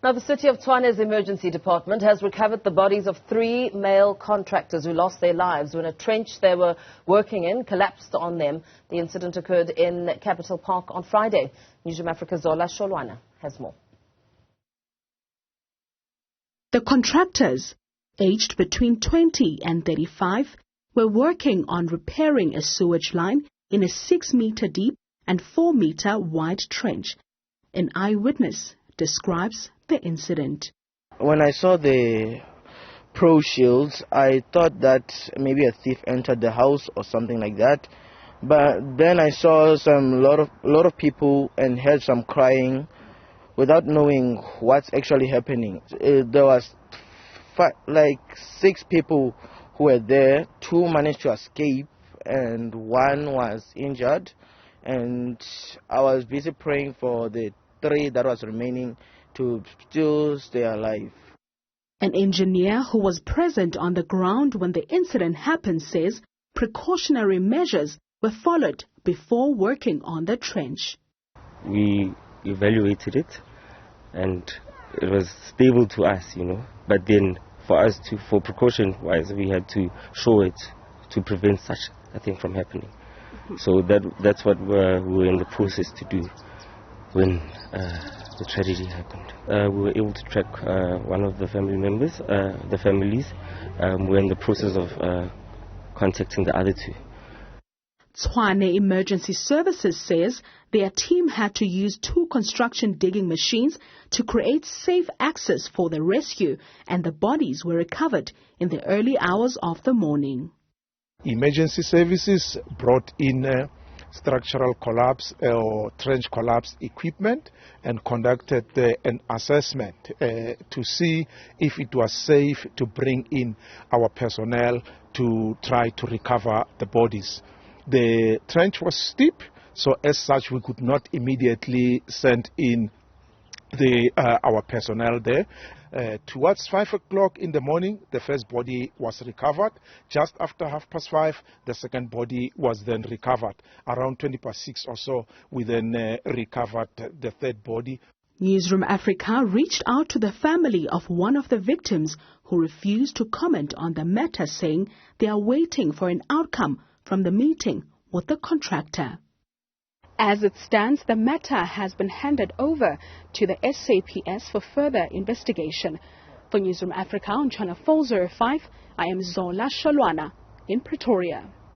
Now, the City of Tshwane's emergency department has recovered the bodies of 3 male contractors who lost their lives when a trench they were working in collapsed on them. The incident occurred in Capital Park on Friday. Newzroom Afrika's Zola Sholwana has more. The contractors, aged between 20 and 35, were working on repairing a sewage line in a 6-meter deep and 4-meter wide trench. An eyewitness describes the incident. When I saw the pro shields, I thought that maybe a thief entered the house or something like that. But then I saw a lot of people and heard some crying without knowing what's actually happening. There was 6 people who were there. 2 managed to escape and 1 was injured. And I was busy praying for the 3 that was remaining to still stay alive. An engineer who was present on the ground when the incident happened says precautionary measures were followed before working on the trench. We evaluated it and it was stable to us, but then for precaution-wise, we had to show it to prevent such a thing from happening. So that's what we were in the process to do when the tragedy happened. We were able to track one of the family members, the families. We're in the process of contacting the other 2. Tshwane Emergency Services says their team had to use 2 construction digging machines to create safe access for the rescue, and the bodies were recovered in the early hours of the morning. Emergency services brought in structural collapse or trench collapse equipment and conducted an assessment to see if it was safe to bring in our personnel to try to recover the bodies. The trench was steep, so as such we could not immediately send in our personnel there. Towards 5 o'clock in the morning, the first body was recovered. Just after 5:30, the second body was then recovered. Around 6:20 or so, we then recovered the third body. Newzroom Afrika reached out to the family of one of the victims who refused to comment on the matter, saying they are waiting for an outcome from the meeting with the contractor. As it stands, the matter has been handed over to the SAPS for further investigation. For Newzroom Afrika on Channel 405, I am Zola Sholwana in Pretoria.